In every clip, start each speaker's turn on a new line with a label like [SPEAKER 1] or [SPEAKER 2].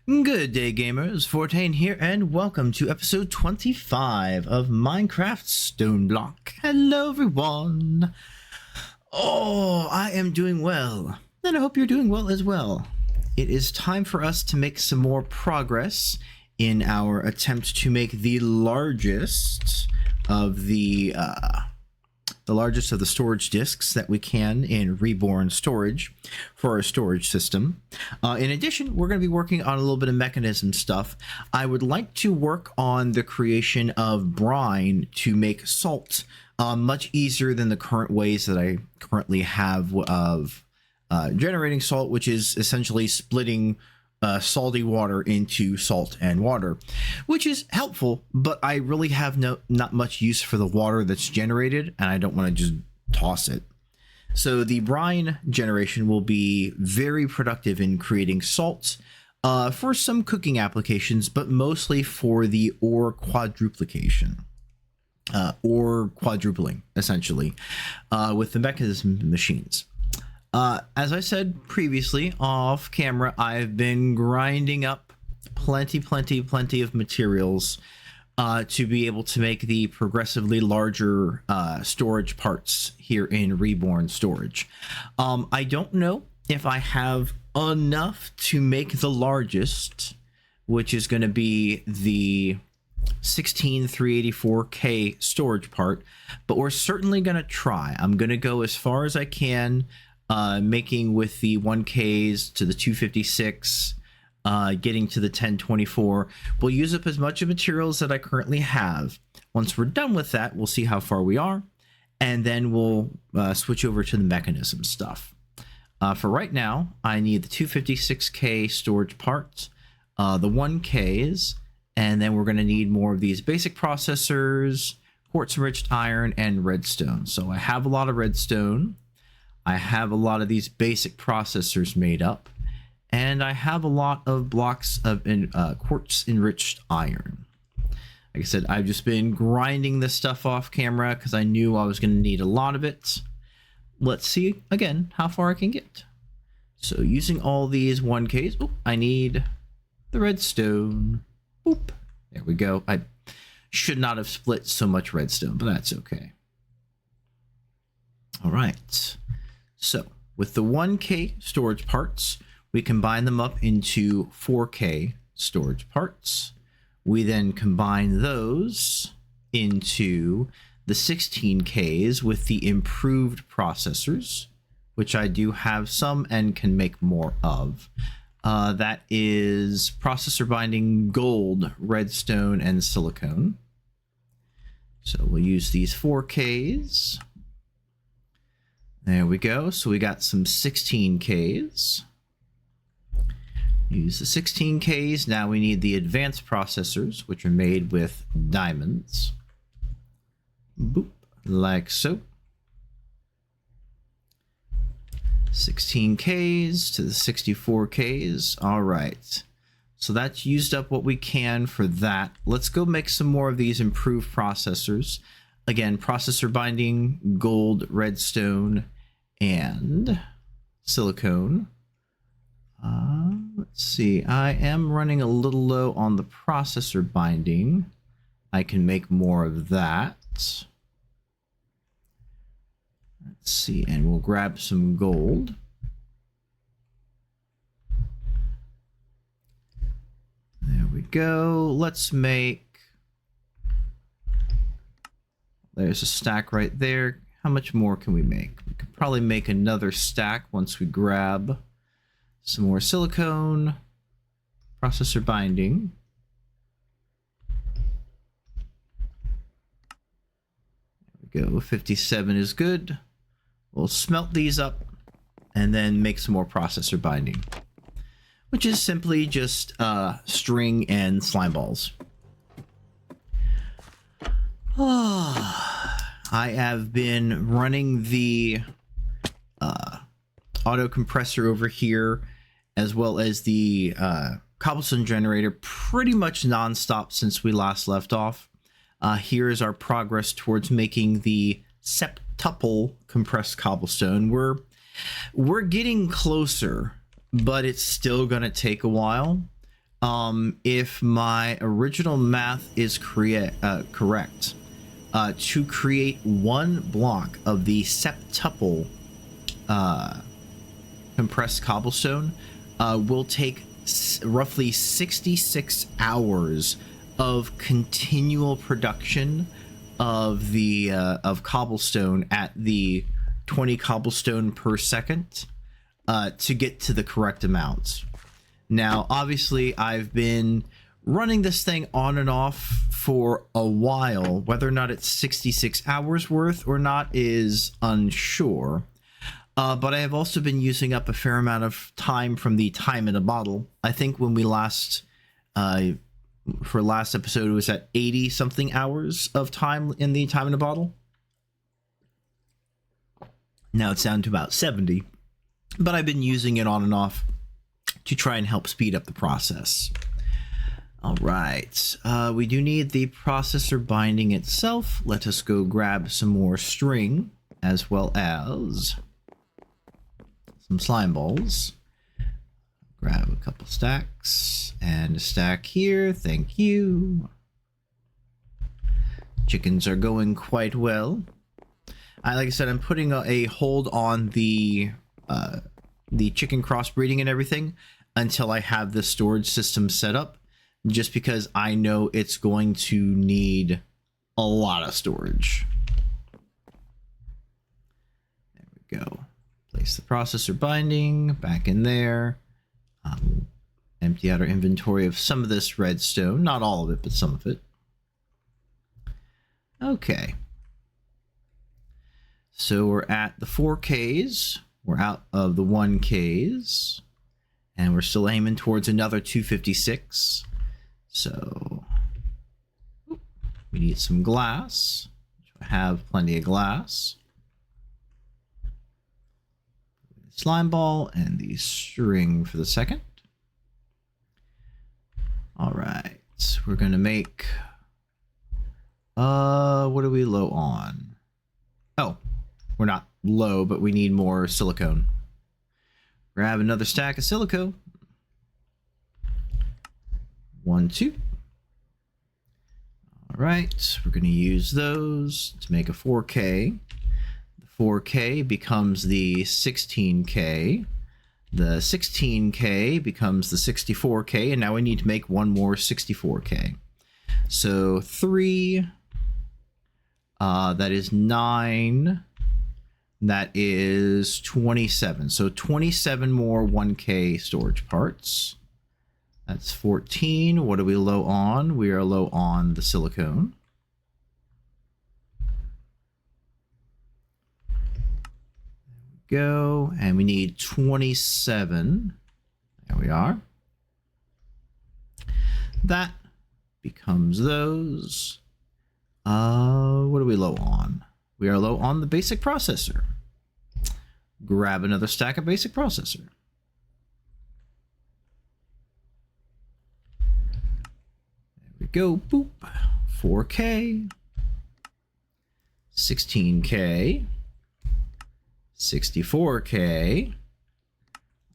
[SPEAKER 1] Good day, gamers. Fortain here, and welcome to episode 25 of Minecraft StoneBlock. Hello, everyone. Oh, I am doing well, and I hope you're doing well as well. It is time for us to make some more progress in our attempt to make the largest of the storage disks that we can in Reborn storage for our storage system. In addition, we're going to be working on a little bit of mechanism stuff. I would like to work on the creation of brine to make salt much easier than the current ways that I currently have of generating salt, which is essentially splitting salty water into salt and water, which is helpful, but I really have not much use for the water that's generated, and I don't want to just toss it. So the brine generation will be very productive in creating salt for some cooking applications, but mostly for the ore quadruplication. Or quadrupling, essentially, with the mechanism machines. As I said previously off camera, I've been grinding up plenty of materials to be able to make the progressively larger storage parts here in Reborn storage. I don't know if I have enough to make the largest, which is going to be the 16384K storage part, but we're certainly going to try. I'm going to go as far as I can, making with the 1Ks to the 256, getting to the 1024. We'll use up as much of materials that I currently have. Once we're done with that, we'll see how far we are, and then we'll switch over to the mechanism stuff. For right now, I need the 256K storage parts, the 1Ks, and then we're going to need more of these basic processors, quartz-enriched iron, and redstone. So I have a lot of redstone. I have a lot of these basic processors made up, and I have a lot of blocks of quartz-enriched iron. Like I said, I've just been grinding this stuff off camera because I knew I was going to need a lot of it. Let's see, again, how far I can get. So using all these 1Ks, I need the redstone. Boop. There we go. I should not have split so much redstone, but that's okay. All right. So with the 1K storage parts, we combine them up into 4K storage parts. We then combine those into the 16Ks with the improved processors, which I do have some and can make more of. That is processor binding gold, redstone, and silicone. So we'll use these 4Ks. There we go. So we got some 16Ks. Use the 16Ks. Now we need the advanced processors, which are made with diamonds. Boop, like so. 16Ks to the 64Ks. All right. So that's used up what we can for that. Let's go make some more of these improved processors. Again, processor binding, gold, redstone, and silicone. Let's see. I am running a little low on the processor binding. I can make more of that. Let's see, and we'll grab some gold. There we go. Let's make... There's a stack right there. How much more can we make? We could probably make another stack once we grab some more silicone, processor binding. There we go. 57 is good. We'll smelt these up and then make some more processor binding, which is simply just string and slime balls. I have been running the auto compressor over here, as well as the cobblestone generator, pretty much non-stop since we last left off. Here is our progress towards making the septuple compressed cobblestone. We're getting closer, but it's still gonna take a while. If my original math is correct, to create one block of the septuple compressed cobblestone will take roughly 66 hours of continual production of the of cobblestone at the 20 cobblestone per second to get to the correct amount. Now, obviously, I've been running this thing on and off for a while. Whether or not it's 66 hours worth or not is unsure. But I have also been using up a fair amount of time from the time in a bottle. I think when we last, for last episode, it was at 80 something hours of time in the time in a bottle. Now it's down to about 70. But I've been using it on and off to try and help speed up the process. All right, we do need the processor binding itself. Let us go grab some more string as well as some slime balls. Grab a couple stacks and a stack here. Thank you. Chickens are going quite well. Like I said, I'm putting a hold on the chicken crossbreeding and everything until I have the storage system set up, just because I know it's going to need a lot of storage. There we go. Place the processor binding back in there. Empty out our inventory of some of this redstone. Not all of it, but some of it. Okay. So we're at the 4Ks. We're out of the 1Ks. And we're still aiming towards another 256. So we need some glass. I have plenty of glass. Slime ball and the string for the second. All right, we're gonna make, what are we low on? Oh, we're not low, but we need more silicone. Grab another stack of silicone. 1, 2. All right, we're gonna use those to make a 4K. 4K becomes the 16K. The 16K becomes the 64K, and now we need to make one more 64K. So 3, that is 9, that is 27. So 27 more 1K storage parts. That's 14. What are we low on? We are low on the silicone. Go, and we need 27. There we are. That becomes those. What are we low on? We are low on the basic processor. Grab another stack of basic processor. There we go. Boop. 4K. 16K. 64K.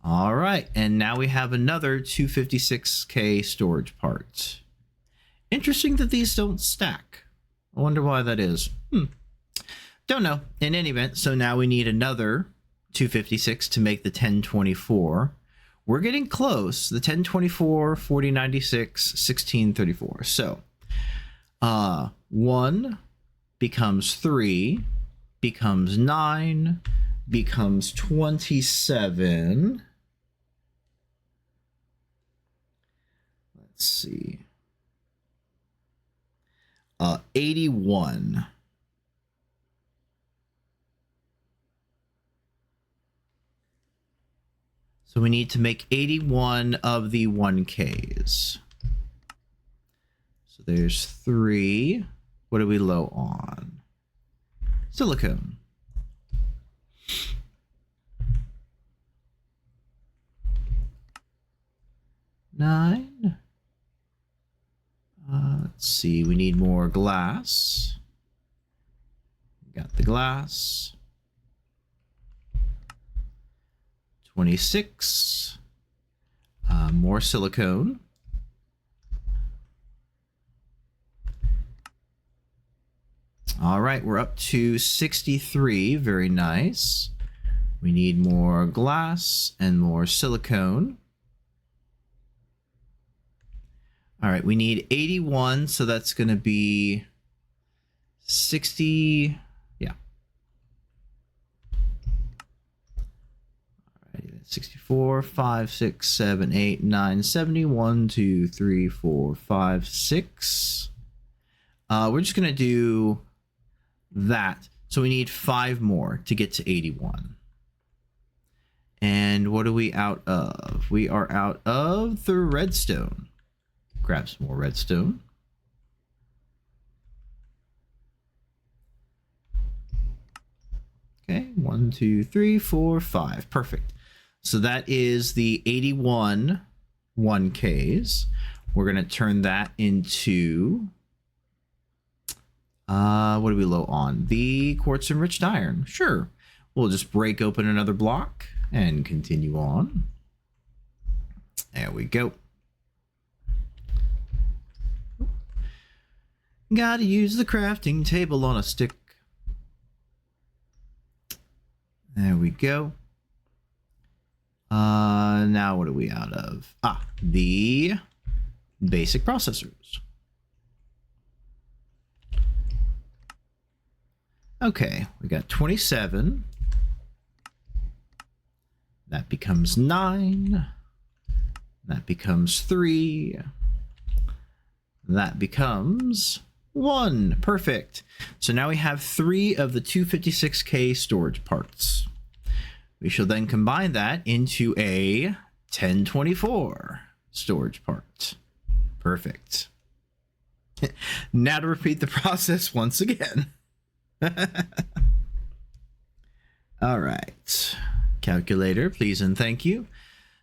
[SPEAKER 1] All right, and now we have another 256K storage part. Interesting that these don't stack. I wonder why that is. Don't know. In any event, so now we need another 256 to make the 1024. We're getting close. The 1024, 4096, 1634. So, 1 becomes 3, becomes 9, becomes 27. Let's see. 81. So we need to make 81 of the 1Ks. So there's 3. What are we low on? Silicone. Nine. Let's see, we need more glass. Got the glass. 26. More silicone. All right, we're up to 63. Very nice. We need more glass and more silicone. All right, we need 81, so that's going to be 60. Yeah. All right, 64, 5, 6, 7, 8, 9, 70. 1, 2, 3, 4, 5, 6. We're just going to do that. So we need 5 more to get to 81. And what are we out of? We are out of the redstone. Grab some more redstone. Okay, 1, 2, 3, 4, 5. Perfect. So that is the 81 1Ks. We're going to turn that into... what are we low on? The quartz enriched iron. Sure. We'll just break open another block and continue on. There we go. Gotta use the crafting table on a stick. There we go. Now what are we out of? The basic processors. Okay, we got 27. That becomes 9. That becomes 3. That becomes 1. Perfect. So now we have 3 of the 256K storage parts. We shall then combine that into a 1024 storage part. Perfect. Now to repeat the process once again. All right. Calculator, please and thank you.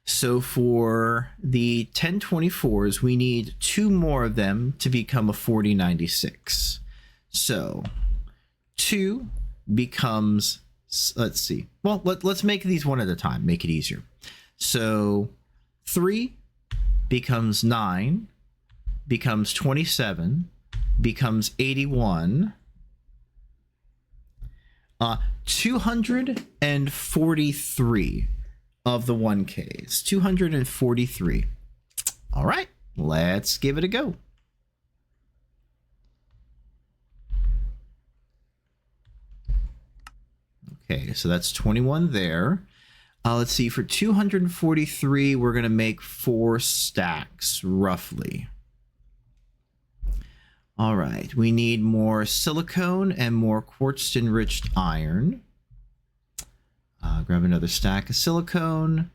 [SPEAKER 1] So for the 1024s, we need 2 more of them to become a 4096. So 2 becomes, let's see. Well, let's make these one at a time, make it easier. So 3 becomes 9, becomes 27, becomes 81, 243 of the 1Ks. 243. All right, let's give it a go. Okay, so that's 21 there. Let's see, for 243, we're going to make 4 stacks, roughly. All right, we need more silicone and more quartz enriched iron. Grab another stack of silicone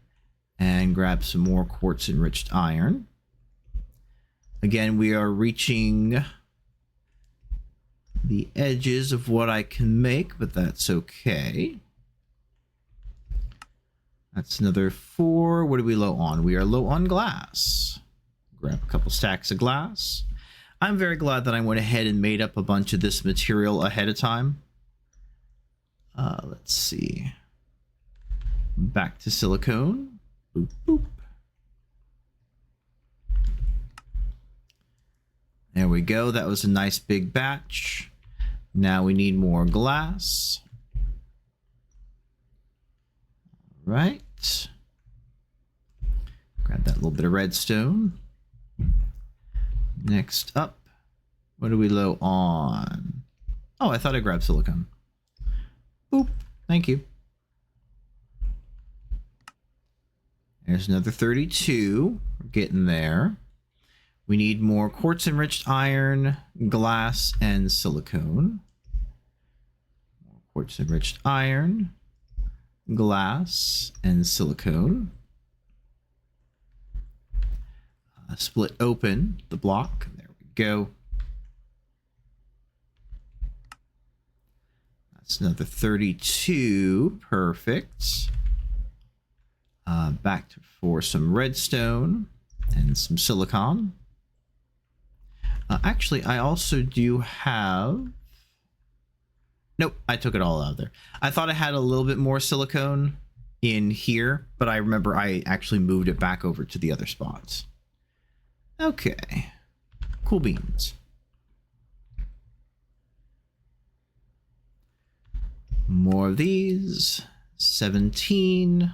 [SPEAKER 1] and grab some more quartz enriched iron. Again, we are reaching the edges of what I can make, but that's okay. That's another 4. What are we low on? We are low on glass. Grab a couple stacks of glass. I'm very glad that I went ahead and made up a bunch of this material ahead of time. Let's see. Back to silicone. Boop, boop. There we go. That was a nice big batch. Now we need more glass. All right. Grab that little bit of redstone. Next up, what are we low on? Oh, I thought I grabbed silicone. Boop. Thank you. There's another 32. We're getting there. We need more quartz enriched iron, glass, and silicone. More quartz enriched iron, glass, and silicone. Split open the block. There we go. That's another 32. Perfect. Back for some redstone and some silicon. Actually, I also do have... Nope, I took it all out of there. I thought I had a little bit more silicone in here, but I remember I actually moved it back over to the other spots. Okay, cool beans. More of these. 17.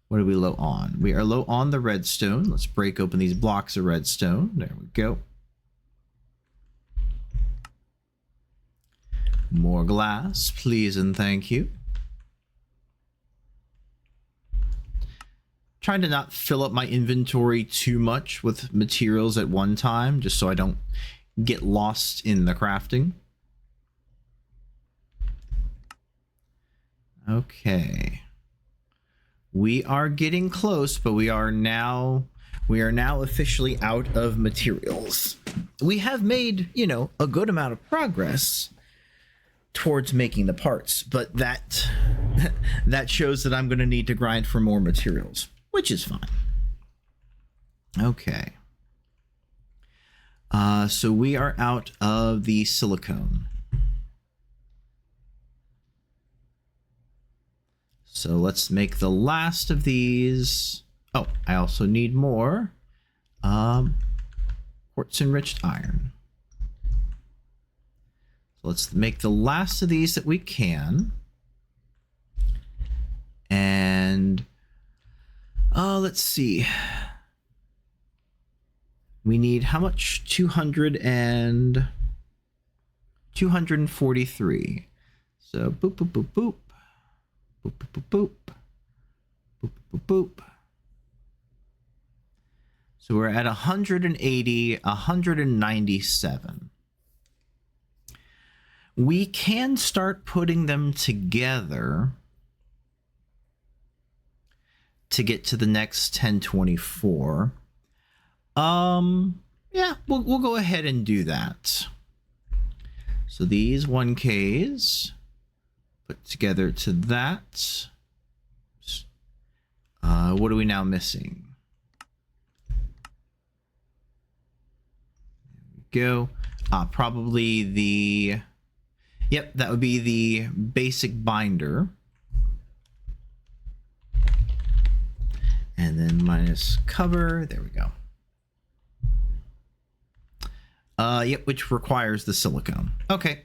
[SPEAKER 1] What are we low on? We are low on the redstone. Let's break open these blocks of redstone. There we go. More glass, please and thank you. Trying to not fill up my inventory too much with materials at one time, just so I don't get lost in the crafting. Okay. We are getting close, but we are now officially out of materials. We have made, you know, a good amount of progress towards making the parts, but that shows that I'm going to need to grind for more materials, which is fine. Okay. So we are out of the silicone. So let's make the last of these. Oh, I also need more quartz enriched iron. So let's make the last of these that we can. And let's see. We need how much? 243. So boop, boop, boop, boop. Boop, boop, boop, boop. Boop, boop, boop. So we're at 180, 197. We can start putting them together to get to the next 1024. Yeah, we'll go ahead and do that. So these 1Ks put together to that. What are we now missing? There we go. Probably the... Yep, that would be the basic binder. And then minus cover. There we go. Yep, which requires the silicone. Okay,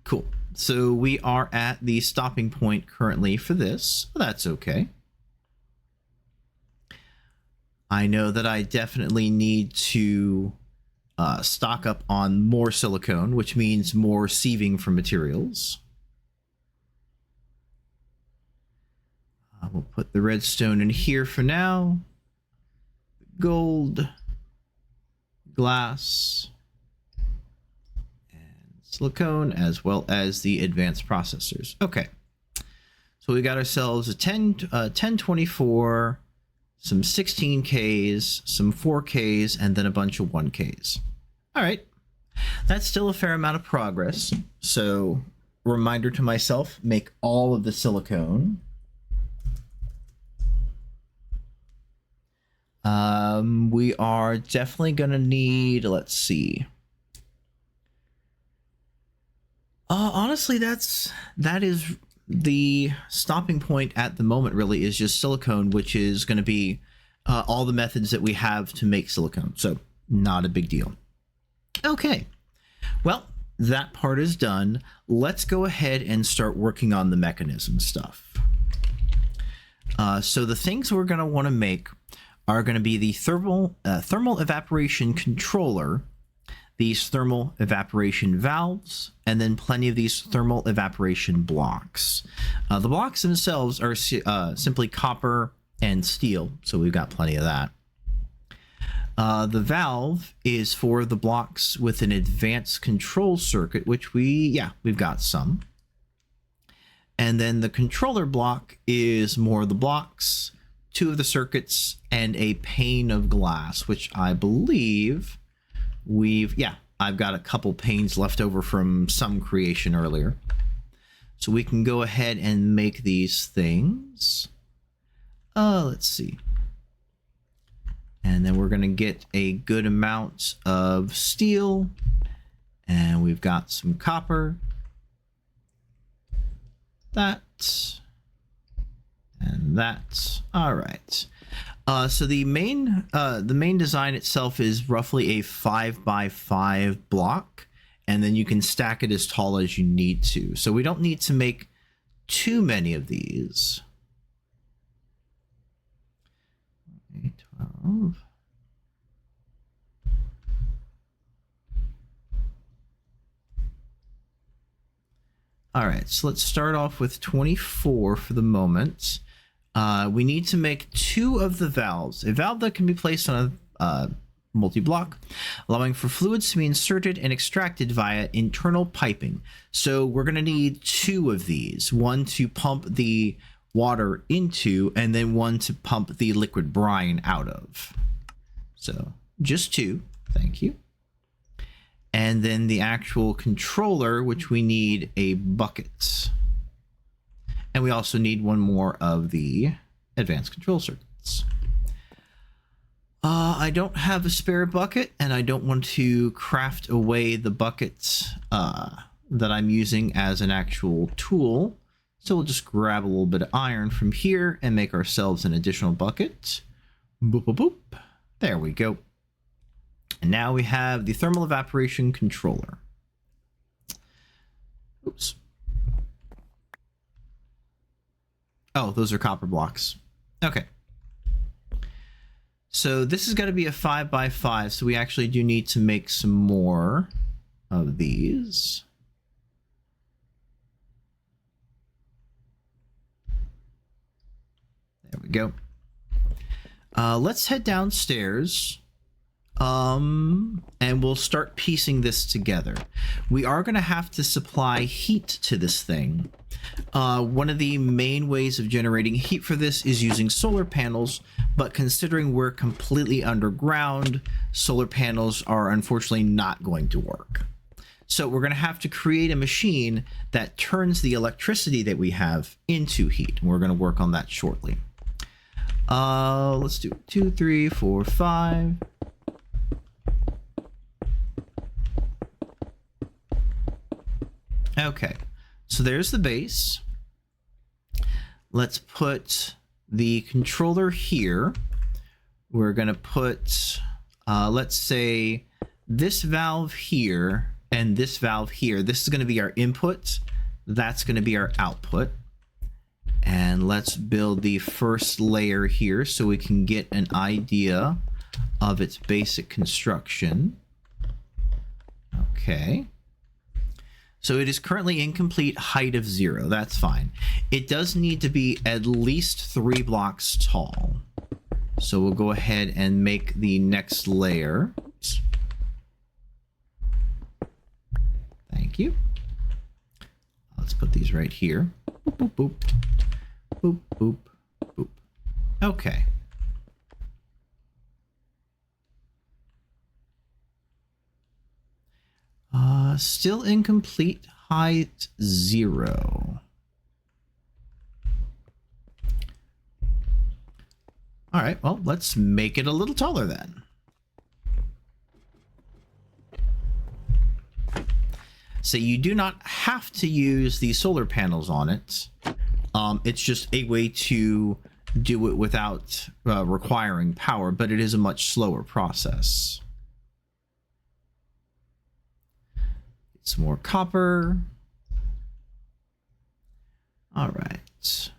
[SPEAKER 1] cool. So we are at the stopping point currently for this. Well, that's okay. I know that I definitely need to stock up on more silicone, which means more sieving for materials. We'll put the redstone in here for now. Gold, glass, and silicone, as well as the advanced processors. Okay, so we got ourselves a 1024, some 16Ks, some 4Ks, and then a bunch of 1Ks. All right, that's still a fair amount of progress. So, reminder to myself, make all of the silicone. We are definitely gonna need, let's see. Honestly, that is the stopping point at the moment, really, is just silicone, which is going to be all the methods that we have to make silicone. So not a big deal. Okay, well, that part is done. Let's go ahead and start working on the mechanism stuff. So the things we're going to want to make are going to be the thermal evaporation controller, these thermal evaporation valves, and then plenty of these thermal evaporation blocks. The blocks themselves are simply copper and steel, so we've got plenty of that. The valve is for the blocks with an advanced control circuit, which we've got some. And then the controller block is more of the blocks, 2 of the circuits, and a pane of glass, which I believe I've got a couple panes left over from some creation earlier. So we can go ahead and make these things. Let's see. And then we're going to get a good amount of steel. And we've got some copper. That. And that. All right. So the main design itself is roughly a 5x5 block, and then you can stack it as tall as you need to. So we don't need to make too many of these. 8, 12. All right, so let's start off with 24 for the moment. We need to make 2 of the valves. A valve that can be placed on a multi-block, allowing for fluids to be inserted and extracted via internal piping. So we're going to need 2 of these. One to pump the water into, and then one to pump the liquid brine out of. So just 2. Thank you. And then the actual controller, which we need a bucket. And we also need 1 more of the advanced control circuits. I don't have a spare bucket, and I don't want to craft away the buckets that I'm using as an actual tool. So we'll just grab a little bit of iron from here and make ourselves an additional bucket. Boop, boop, boop. There we go. And now we have the thermal evaporation controller. Oops. Oh, those are copper blocks. Okay. So this is going to be a 5x5, so we actually do need to make some more of these. There we go. Let's head downstairs. And we'll start piecing this together. We are going to have to supply heat to this thing. One of the main ways of generating heat for this is using solar panels, but considering we're completely underground, solar panels are unfortunately not going to work. So we're going to have to create a machine that turns the electricity that we have into heat. We're going to work on that shortly. Let's do 2, 3, 4, 5. Okay, so there's the base. Let's put the controller here. We're going to put, let's say, this valve here and this valve here. This is going to be our input. That's going to be our output. And let's build the first layer here so we can get an idea of its basic construction. Okay. So it is currently incomplete, height of 0. That's fine. It does need to be at least 3 blocks tall. So we'll go ahead and make the next layer. Oops. Thank you. Let's put these right here. Boop, boop, boop. Boop, boop, boop. Okay. Still incomplete, height 0. All right, well, let's make it a little taller then. So you do not have to use the solar panels on it. It's just a way to do it without requiring power, but it is a much slower process. Some more copper. All right.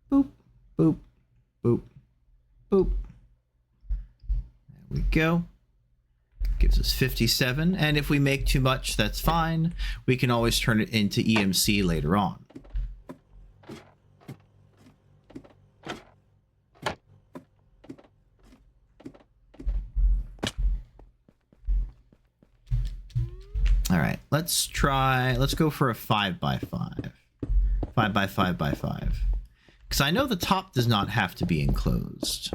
[SPEAKER 1] Boop, boop, boop, boop. There we go. Gives us 57. And if we make too much, that's fine. We can always turn it into EMC later on. All right, let's go for a 5x5. 5x5x5. Because I know the top does not have to be enclosed.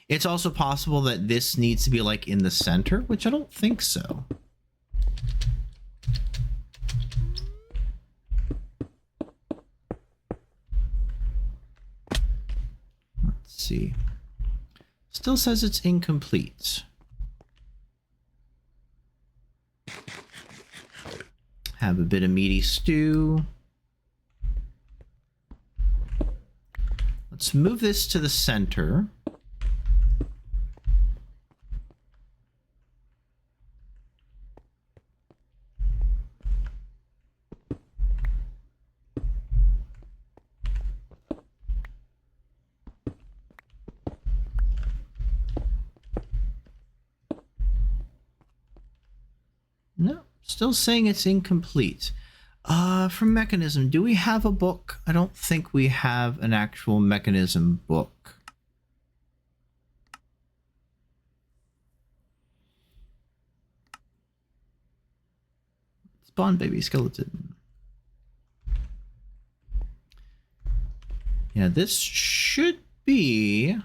[SPEAKER 1] It's also possible that this needs to be like in the center, which I don't think so. Let's see. Still says it's incomplete. Have a bit of meaty stew. Let's move this to the center. Still saying it's incomplete. For mechanism, do we have a book? I don't think we have an actual mechanism book. Spawn baby skeleton. Yeah, this should be...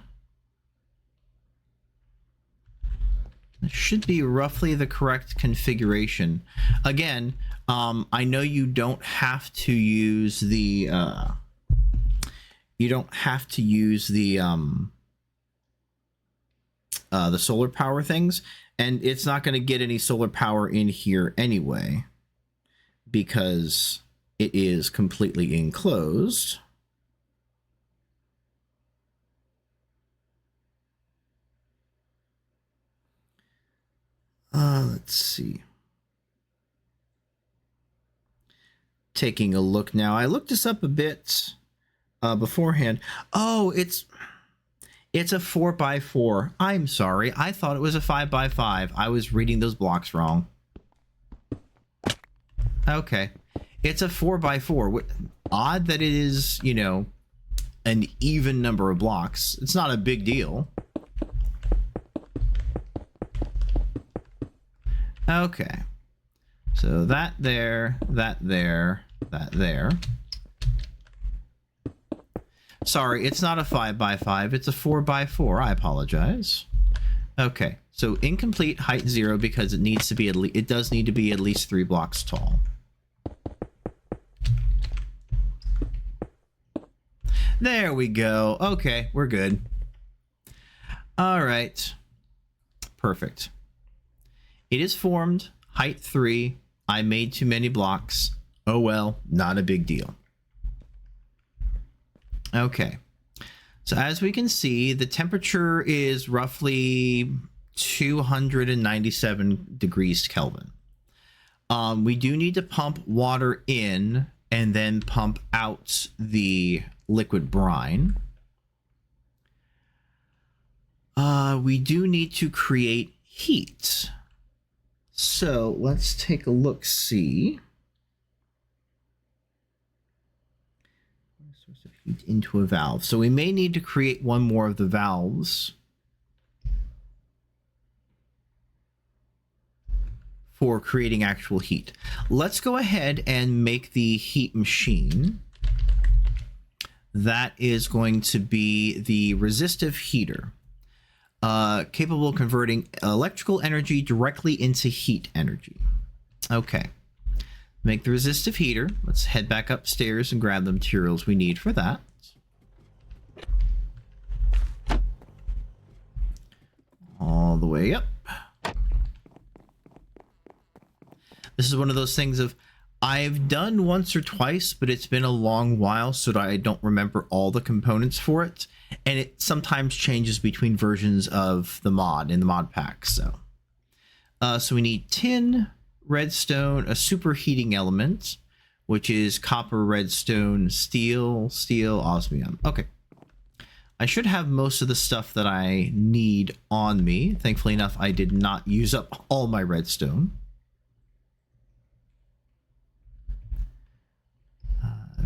[SPEAKER 1] It should be roughly the correct configuration. Again, I know you don't have to use the the solar power things, and it's not going to get any solar power in here anyway because it is completely enclosed. Let's see. Taking a look now. I looked this up a bit beforehand. Oh, it's a 4x4. I'm sorry. I thought it was a 5x5. I was reading those blocks wrong. Okay. It's a 4x4. Odd that it is, you know, an even number of blocks. It's not a big deal. Okay, so that there, that there, that there. Sorry, it's not a 5x5, it's a 4x4. I apologize. Okay, so incomplete, height 0 because it needs to be it does need to be at least 3 blocks tall. There we go. Okay, we're good. All right, perfect. It is formed, height 3. I made too many blocks. Oh well, not a big deal. Okay. So as we can see, the temperature is roughly 297 degrees Kelvin. We do need to pump water in and then pump out the liquid brine. We do need to create heat. So let's take a look-see. Source of heat into a valve. So we may need to create one more of the valves for creating actual heat. Let's go ahead and make the heat machine. That is going to be the resistive heater. Capable of converting electrical energy directly into heat energy. Okay. Make the resistive heater. Let's head back upstairs and grab the materials we need for that. All the way up. This is one of those things of I've done once or twice, but it's been a long while, so that I don't remember all the components for it. And it sometimes changes between versions of the mod in the mod pack. So we need tin, redstone, a superheating element, which is copper, redstone, steel, osmium. Okay. I should have most of the stuff that I need on me. Thankfully enough, I did not use up all my redstone.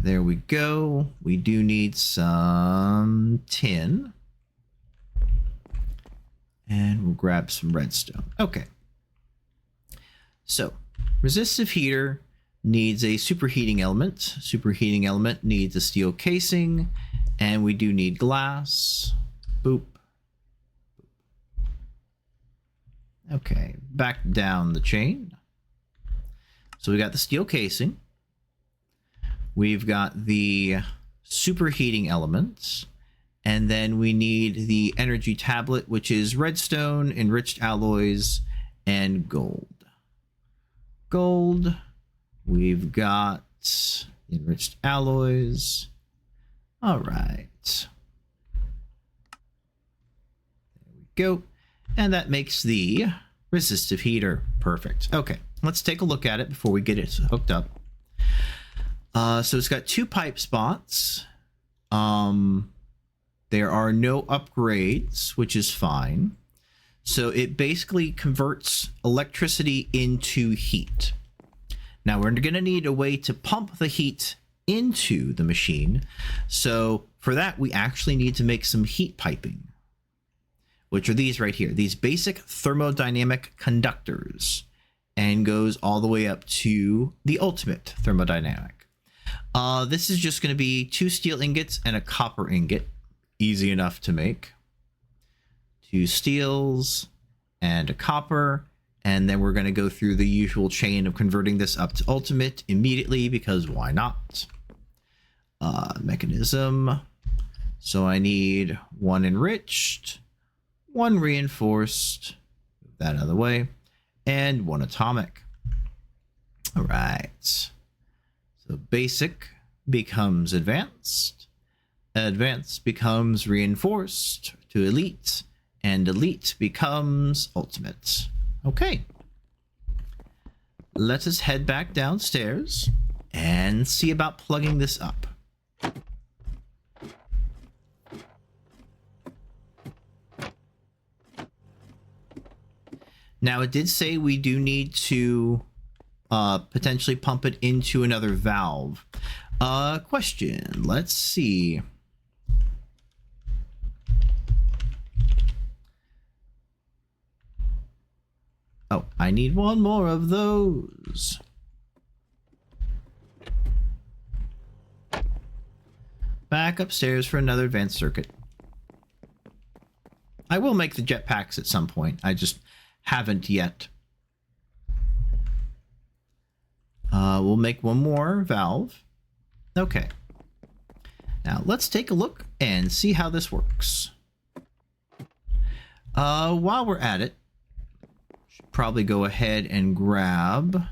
[SPEAKER 1] There we go. We do need some tin. And we'll grab some redstone. Okay. So, resistive heater needs a superheating element. Superheating element needs a steel casing. And we do need glass. Boop. Okay, back down the chain. So we got the steel casing. We've got the superheating elements, and then we need the energy tablet, which is redstone, enriched alloys, and gold. Gold, we've got enriched alloys. All right. There we go. And that makes the resistive heater. Perfect. Okay, let's take a look at it before we get it hooked up. So it's got 2 pipe spots. There are no upgrades, which is fine. So it basically converts electricity into heat. Now we're going to need a way to pump the heat into the machine. So for that, we actually need to make some heat piping, which are these right here, these basic thermodynamic conductors, and goes all the way up to the ultimate thermodynamic. This is just going to be 2 steel ingots and a copper ingot. Easy enough to make. 2 steels and a copper. And then we're going to go through the usual chain of converting this up to ultimate immediately, because why not? Mechanism. So I need 1 enriched, 1 reinforced, move that out of the way, and 1 atomic. All right. So basic becomes advanced. Advanced becomes reinforced to elite, and elite becomes ultimate. Okay. Let us head back downstairs and see about plugging this up. Now, it did say we do need to potentially pump it into another valve. Question. Let's see. Oh, I need 1 more of those. Back upstairs for another advanced circuit. I will make the jetpacks at some point. I just haven't yet. We'll make 1 more valve. Okay. Now let's take a look and see how this works. While we're at it, should probably go ahead and grab,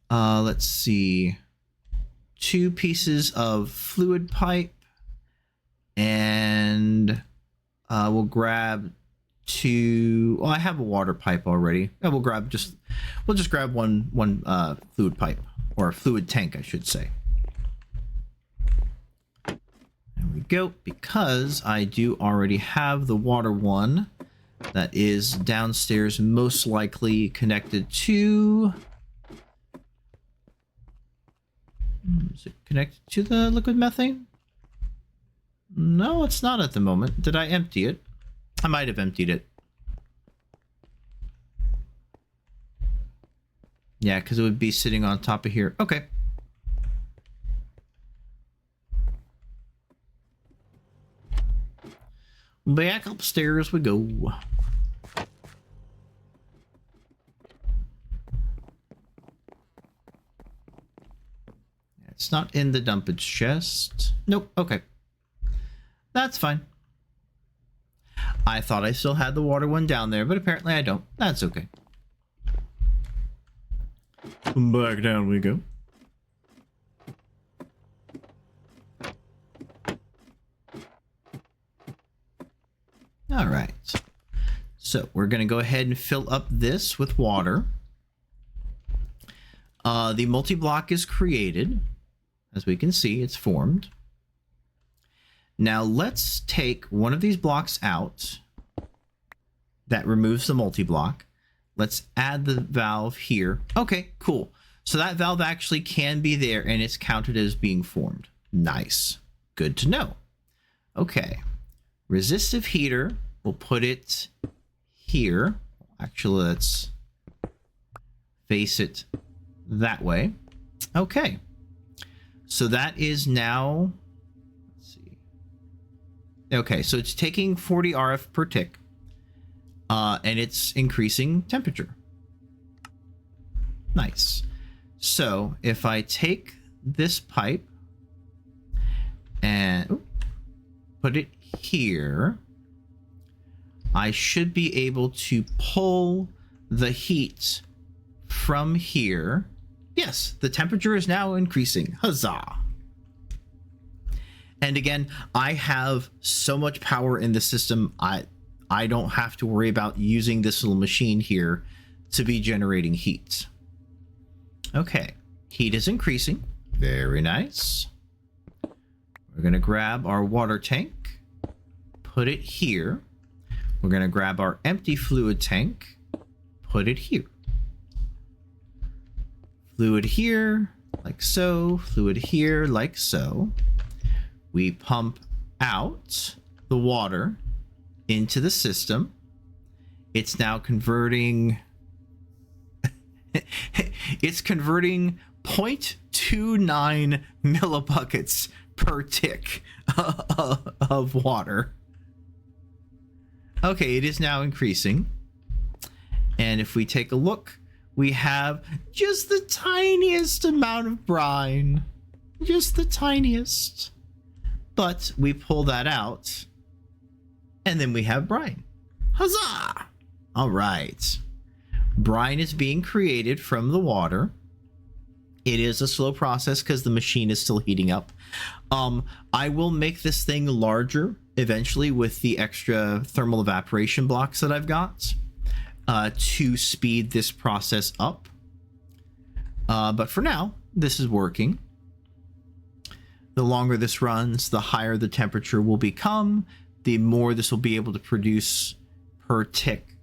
[SPEAKER 1] let's see, 2 pieces of fluid pipe, and we'll grab 2. Well, I have a water pipe already. We'll just grab one fluid pipe, or a fluid tank, I should say. There we go, because I do already have the water one that is downstairs, most likely connected to... Is it connected to the liquid methane? No, it's not at the moment. Did I empty it? I might have emptied it. Yeah, because it would be sitting on top of here. Okay. Back upstairs we go. It's not in the dumpage chest. Nope. Okay. That's fine. I thought I still had the water one down there, but apparently I don't. That's okay. Back down we go. All right. So we're going to go ahead and fill up this with water. The multi-block is created. As we can see, it's formed. Now let's take one of these blocks out. That removes the multi-block. Let's add the valve here. Okay, cool. So that valve actually can be there and it's counted as being formed. Nice. Good to know. Okay. Resistive heater, we'll put it here. Actually, let's face it that way. Okay. So that is now, let's see. Okay, so it's taking 40 RF per tick, and it's increasing temperature. Nice. So if I take this pipe and put it here, I should be able to pull the heat from here. Yes, the temperature is now increasing. Huzzah! And again, I have so much power in the system, I don't have to worry about using this little machine here to be generating heat. Okay, heat is increasing. Very nice. We're going to grab our water tank, put it here. We're going to grab our empty fluid tank, put it here. fluid here, like so, fluid here, like so. We pump out the water into the system. It's now converting... it's converting 0.29 millibuckets per tick of water. Okay, it is now increasing. And if we take a look, we have just the tiniest amount of brine. Just the tiniest. But we pull that out, and then we have brine. Huzzah! All right. Brine is being created from the water. It is a slow process because the machine is still heating up. I will make this thing larger eventually with the extra thermal evaporation blocks that I've got to speed this process up. But for now, this is working. The longer this runs, the higher the temperature will become, the more this will be able to produce per tick.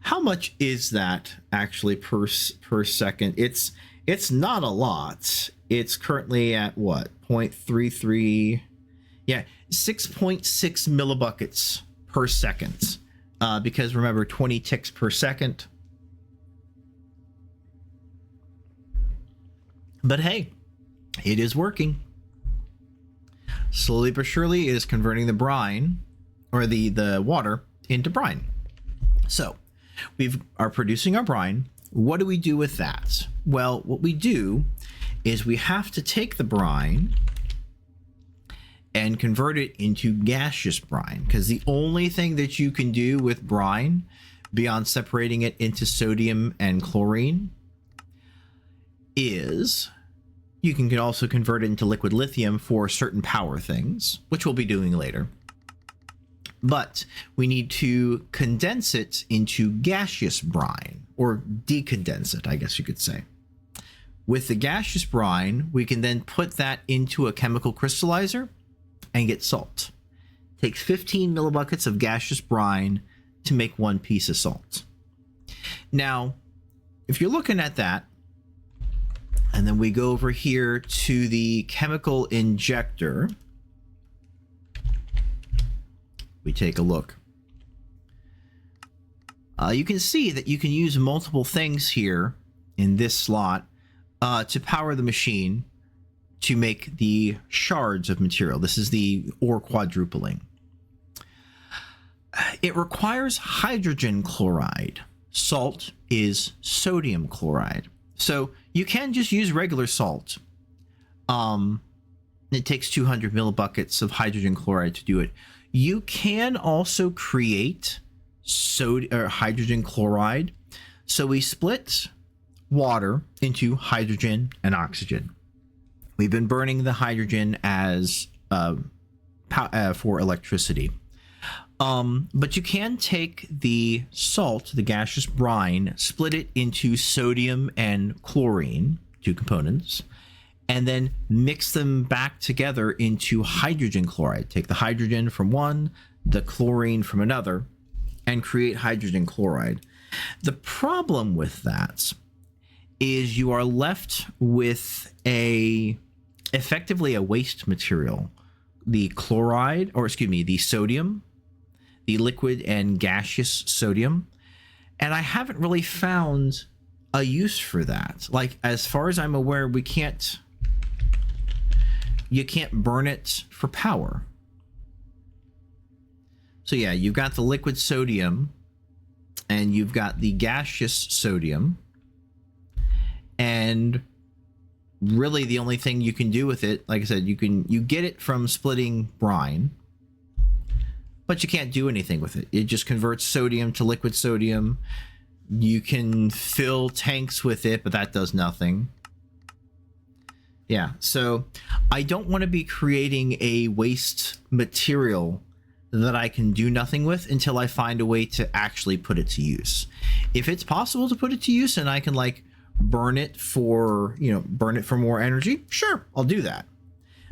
[SPEAKER 1] How much is that actually per second? It's not a lot. It's currently at what? 0.33. Yeah, 6.6 millibuckets per second. Because remember, 20 ticks per second. But hey, it is working. Slowly but surely, it is converting the brine, or the water, into brine. So, we are producing our brine. What do we do with that? Well, what we do is we have to take the brine and convert it into gaseous brine, because the only thing that you can do with brine, beyond separating it into sodium and chlorine, is you can also convert it into liquid lithium for certain power things, which we'll be doing later. But we need to condense it into gaseous brine, or decondense it, I guess you could say. With the gaseous brine, we can then put that into a chemical crystallizer and get salt. It takes 15 millibuckets of gaseous brine to make one piece of salt. Now, if you're looking at that, and then we go over here to the chemical injector, we take a look. You can see that you can use multiple things here in this slot to power the machine to make the shards of material. This is the ore quadrupling. It requires hydrogen chloride. Salt is sodium chloride. So you can just use regular salt. It takes 200 millibuckets of hydrogen chloride to do it. You can also create hydrogen chloride. So we split water into hydrogen and oxygen. We've been burning the hydrogen as for electricity. But you can take the salt, the gaseous brine, split it into sodium and chlorine, two components, and then mix them back together into hydrogen chloride. Take the hydrogen from one, the chlorine from another, and create hydrogen chloride. The problem with that is you are left with effectively a waste material. The chloride, or excuse me, the sodium, the liquid and gaseous sodium, and I haven't really found a use for that. Like, as far as I'm aware, you can't burn it for power. So yeah, you've got the liquid sodium and you've got the gaseous sodium, and really the only thing you can do with it, like I said, you get it from splitting brine, but you can't do anything with it. It just converts sodium to liquid sodium. You can fill tanks with it, but that does nothing. Yeah, so I don't want to be creating a waste material that I can do nothing with until I find a way to actually put it to use. If it's possible to put it to use and I can like burn it for more energy, sure, I'll do that.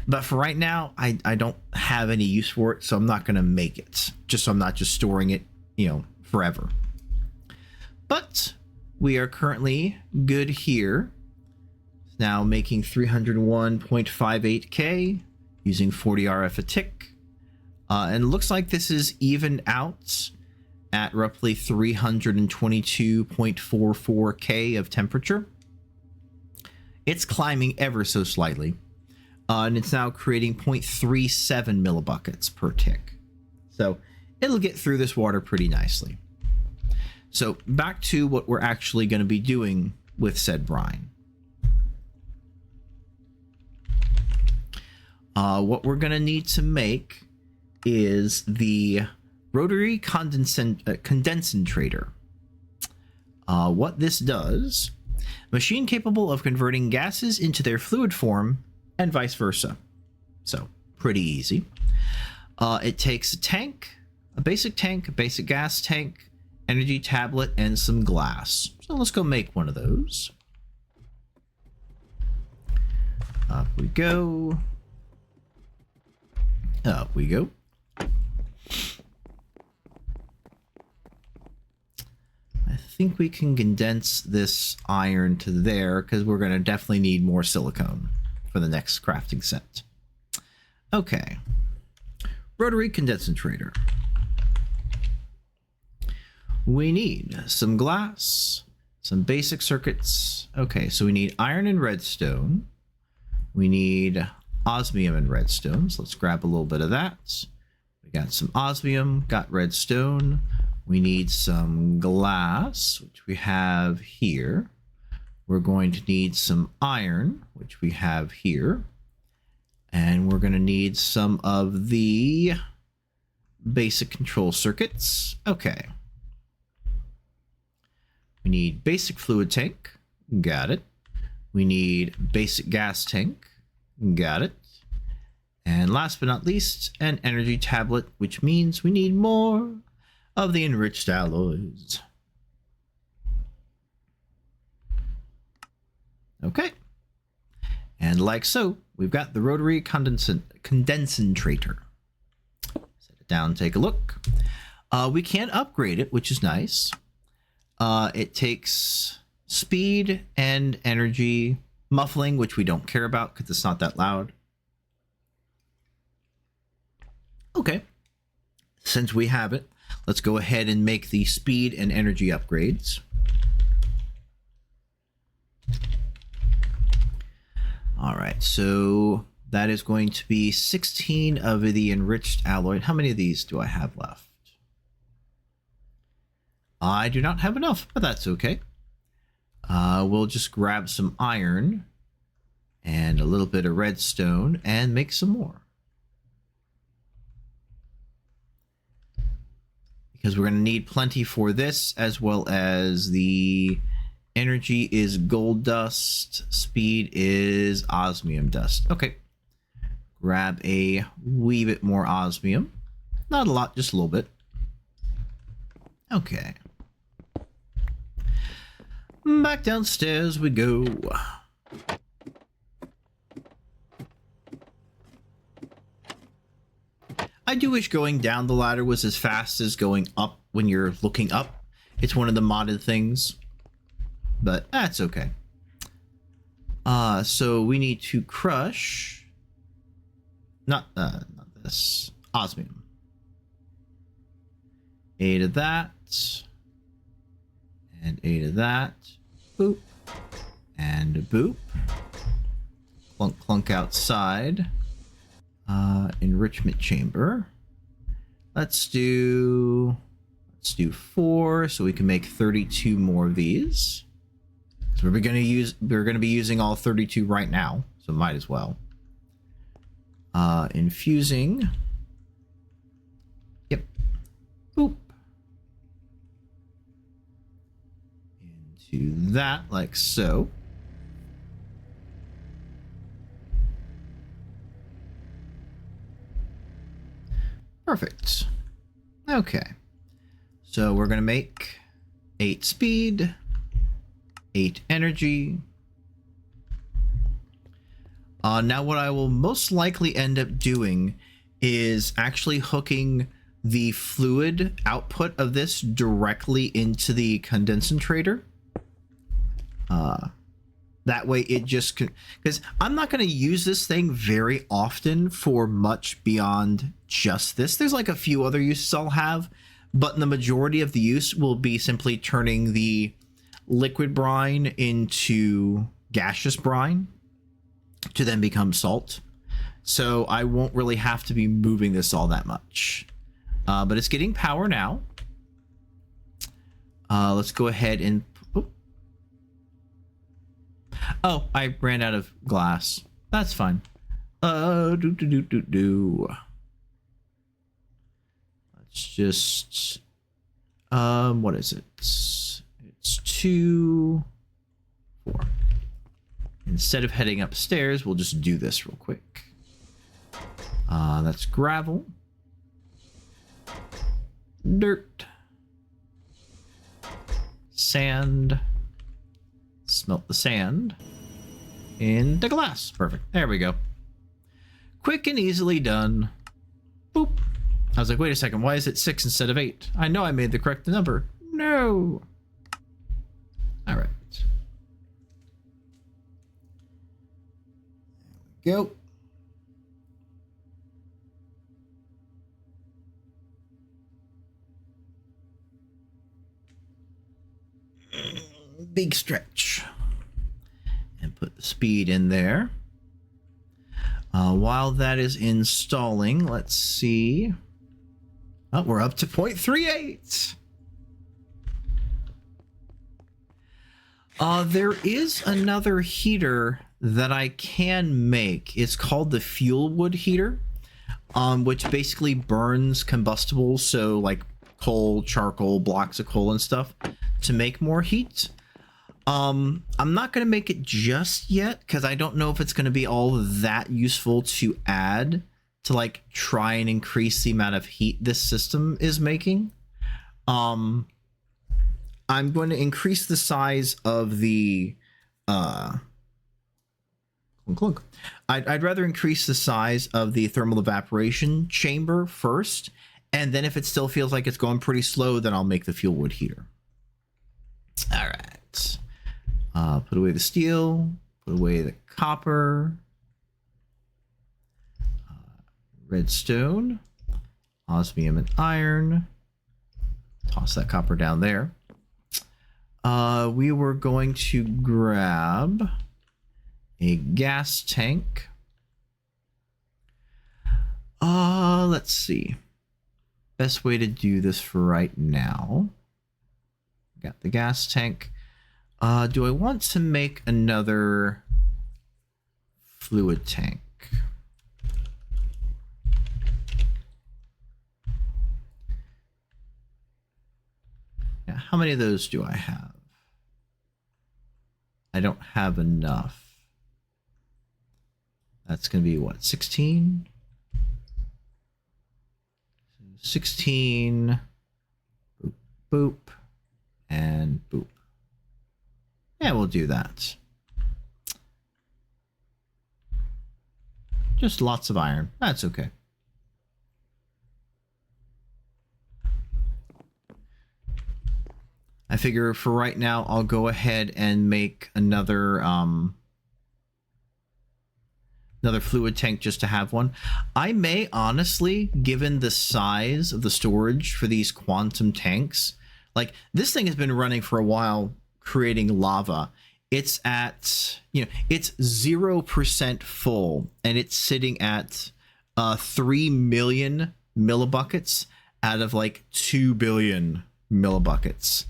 [SPEAKER 1] But for right now, I don't have any use for it, so I'm not going to make it, just so I'm not just storing it, forever. But we are currently good here Now making 301.58K using 40 RF a tick. And it looks like this is even out at roughly 322.44K of temperature. It's climbing ever so slightly. And it's now creating 0.37 millibuckets per tick. So it'll get through this water pretty nicely. So back to what we're actually going to be doing with said brine. What we're going to need to make is the rotary condensator. What this does, machine capable of converting gases into their fluid form and vice versa. So pretty easy. It takes a tank, a basic gas tank, energy tablet, and some glass. So let's go make one of those. Up we go. Up we go. I think we can condense this iron to there because we're going to definitely need more silicone for the next crafting set. Okay. Rotary condensator. We need some glass, some basic circuits. Okay, so we need iron and redstone. We need osmium and redstone. So let's grab a little bit of that. We got some osmium, got redstone. We need some glass, which we have here. We're going to need some iron, which we have here. And we're going to need some of the basic control circuits. Okay. We need basic fluid tank. Got it. We need basic gas tank. Got it. And last but not least, an energy tablet, which means we need more of the enriched alloys. Okay. And like so, we've got the rotary condensator. Set it down, take a look. We can upgrade it, which is nice. It takes speed and energy muffling, which we don't care about because it's not that loud. Okay. Since we have it, let's go ahead and make the speed and energy upgrades. All right, so that is going to be 16 of the enriched alloy. How many of these do I have left? I do not have enough, but that's okay. We'll just grab some iron and a little bit of redstone and make some more. Because we're going to need plenty for this, as well as the energy is gold dust, speed is osmium dust. Okay. Grab a wee bit more osmium. Not a lot, just a little bit. Okay. Back downstairs we go. I do wish going down the ladder was as fast as going up when you're looking up. It's one of the modded things, but that's okay. So we need to crush, not this, osmium. 8 of that, and 8 of that. Boop, and boop. Clunk, clunk outside. Enrichment chamber. Let's do 4 so we can make 32 more of these. So we're going to be using all 32 right now, so might as well. Infusing. Yep. Boop. Into that, like so. Perfect. Okay. So we're going to make 8 speed, 8 energy. Now what I will most likely end up doing is actually hooking the fluid output of this directly into the condensator. That way it just can, because I'm not going to use this thing very often for much beyond just this. There's like a few other uses I'll have, but the majority of the use will be simply turning the liquid brine into gaseous brine to then become salt. So I won't really have to be moving this all that much. But it's getting power now. Let's go ahead and... Oh, I ran out of glass. That's fine. Let's just... what is it? It's 2, 4. Instead of heading upstairs, we'll just do this real quick. That's gravel. Dirt. Sand. Smelt the sand into glass. Perfect. There we go. Quick and easily done. Boop. I was like, wait a second. Why is it 6 instead of 8? I know I made the correct number. No. All right. There we go. Big stretch. And put the speed in there. While that is installing, let's see. Oh, we're up to 0.38. There is another heater that I can make. It's called the fuel wood heater, which basically burns combustibles, so like coal, charcoal, blocks of coal and stuff, to make more heat. I'm not going to make it just yet because I don't know if it's going to be all that useful to add to like try and increase the amount of heat this system is making. I'm going to increase the size of the clunk. I'd rather increase the size of the thermal evaporation chamber first, and then if it still feels like it's going pretty slow, then I'll make the fuel wood heater. All right. Put away the steel, put away the copper, redstone, osmium and iron, toss that copper down there. We were going to grab a gas tank. Let's see. Best way to do this for right now. Got the gas tank. Do I want to make another fluid tank? Yeah, how many of those do I have? I don't have enough. That's going to be what, 16? 16. Boop, boop, and boop. Yeah, we'll do that. Just lots of iron. That's okay. I figure for right now, I'll go ahead and make another another fluid tank just to have one. I may honestly, given the size of the storage for these quantum tanks, like this thing has been running for a while, creating lava. It's at, it's 0% full, and it's sitting at 3 million millibuckets out of like 2 billion millibuckets.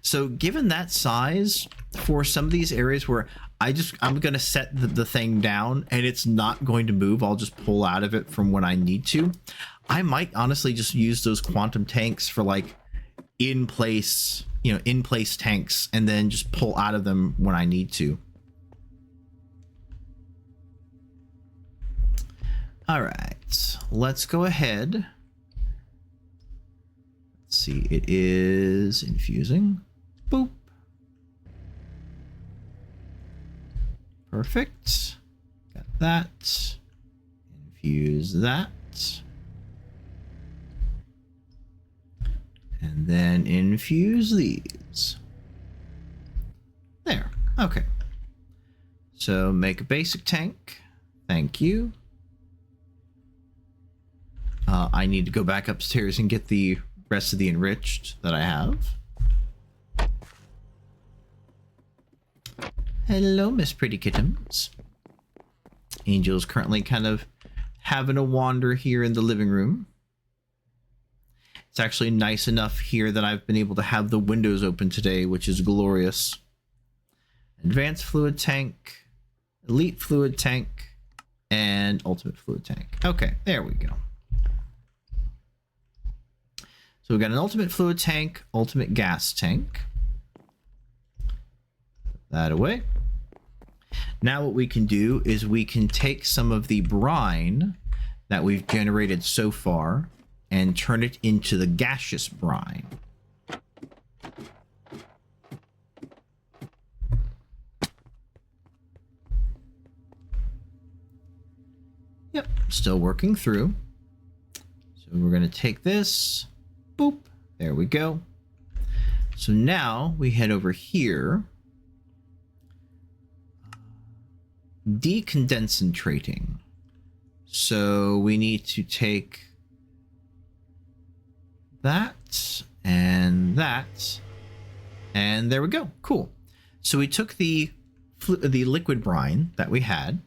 [SPEAKER 1] So given that size, for some of these areas where I'm going to set the thing down and it's not going to move, I'll just pull out of it from when I need to. I might honestly just use those quantum tanks for like in place tanks, and then just pull out of them when I need to. All right, let's go ahead. Let's see, it is infusing. Boop. Perfect. Got that. Infuse that. And then infuse these. There. Okay. So make a basic tank. Thank you. I need to go back upstairs and get the rest of the enriched that I have. Hello, Miss Pretty Kittens. Angel's currently kind of having a wander here in the living room. It's actually nice enough here that I've been able to have the windows open today, which is glorious. Advanced fluid tank, elite fluid tank, and ultimate fluid tank. Okay, there we go. So we've got an ultimate fluid tank, ultimate gas tank. Put that away. Now what we can do is we can take some of the brine that we've generated so far and turn it into the gaseous brine. Yep, still working through. So we're going to take this. Boop. There we go. So now we head over here. Deconcentrating. So we need to take that and that, and there we go. Cool. So we took the liquid brine that we had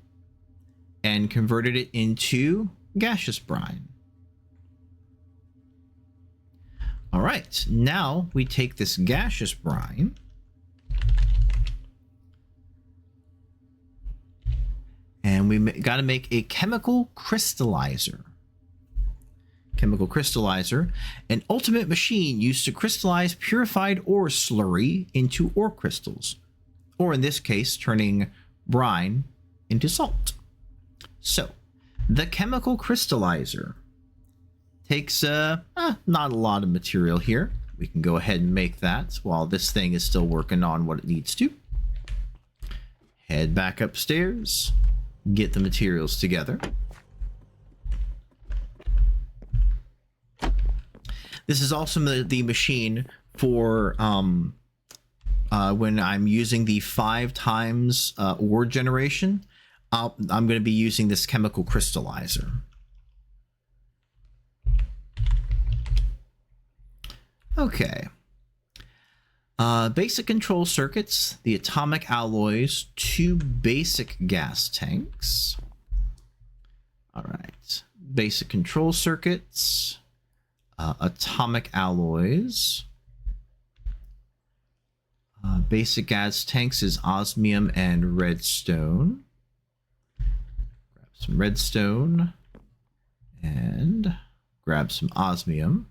[SPEAKER 1] and converted it into gaseous brine. All right, now we take this gaseous brine and we got to make a chemical crystallizer. Chemical crystallizer, an ultimate machine used to crystallize purified ore slurry into ore crystals, or in this case, turning brine into salt. So, the chemical crystallizer takes not a lot of material here. We can go ahead and make that while this thing is still working on what it needs to. Head back upstairs, get the materials together. This is also the machine for when I'm using the 5 times ore generation. I'm going to be using this chemical crystallizer. Okay. Basic control circuits, the atomic alloys, 2 basic gas tanks. All right. Basic control circuits, atomic alloys. Basic gas tanks is osmium and redstone. Grab some redstone and grab some osmium.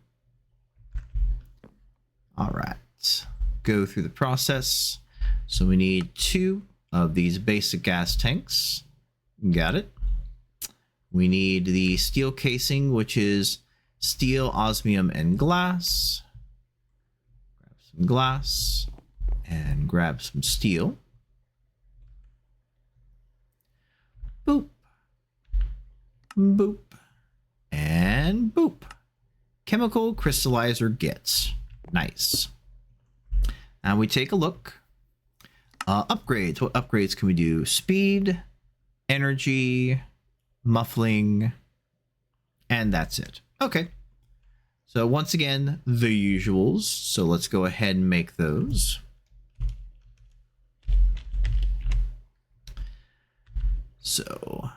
[SPEAKER 1] All right, go through the process. So we need 2 of these basic gas tanks. Got it. We need the steel casing, which is steel, osmium, and glass. Grab some glass and grab some steel. Boop. Boop. And boop. Chemical crystallizer gets. Nice. Now we take a look. Upgrades. What upgrades can we do? Speed, energy, muffling, and that's it. Okay. So once again, the usuals. So let's go ahead and make those. So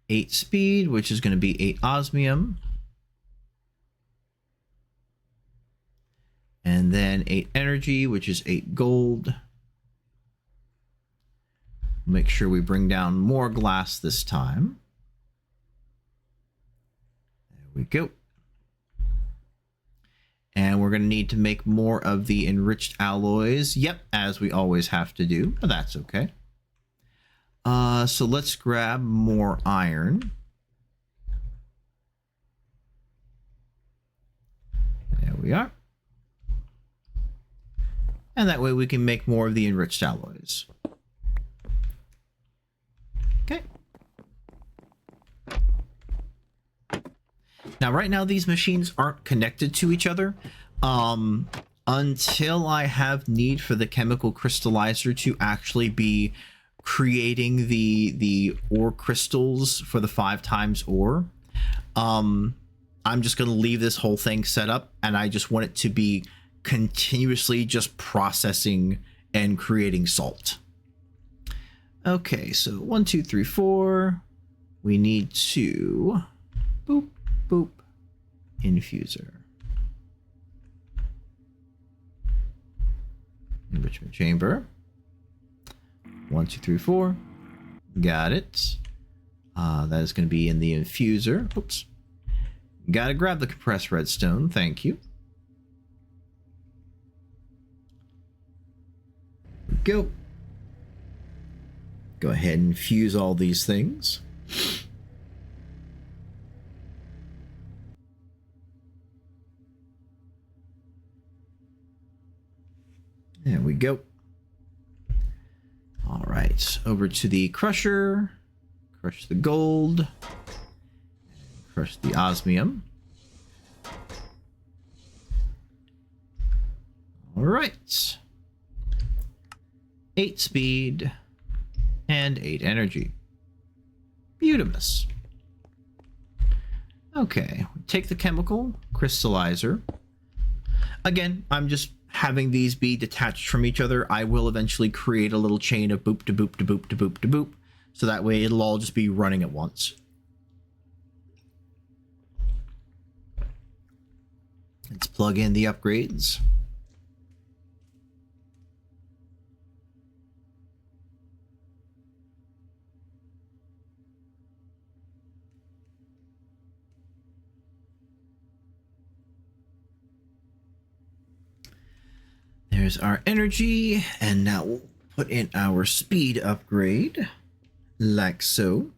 [SPEAKER 1] 8 speed, which is going to be 8 osmium. And then 8 energy, which is 8 gold. Make sure we bring down more glass this time. There we go. And we're going to need to make more of the enriched alloys. Yep, as we always have to do, but that's okay. So let's grab more iron. There we are. And that way we can make more of the enriched alloys. Okay. Now, right now, these machines aren't connected to each other. Until I have need for the chemical crystallizer to actually be creating the ore crystals for the 5 times ore. I'm just going to leave this whole thing set up, and I just want it to be continuously just processing and creating salt. Okay, so 1, 2, 3, 4. We need to boop, boop, infuser. Enrichment chamber. 1, 2, 3, 4. Got it. That is going to be in the infuser. Oops. Got to grab the compressed redstone. Thank you. Go. Go ahead and fuse all these things. There we go. All right, over to the crusher. Crush the gold. Crush the osmium. All right. 8 speed and 8 energy. Beautimous. Okay, take the chemical crystallizer. Again, I'm just having these be detached from each other. I will eventually create a little chain of boop to boop to boop to boop to boop, so that way it'll all just be running at once. Let's plug in the upgrades. There's our energy, and now we'll put in our speed upgrade, like so.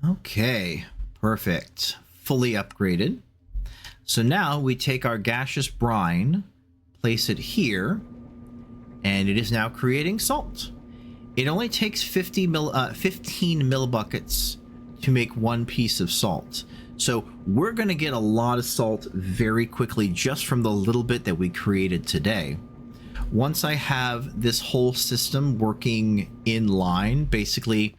[SPEAKER 1] Okay, perfect. Fully upgraded. So now we take our gaseous brine, place it here, and it is now creating salt. It only takes 15 millibuckets to make 1 piece of salt. So we're going to get a lot of salt very quickly just from the little bit that we created today. Once I have this whole system working in line, basically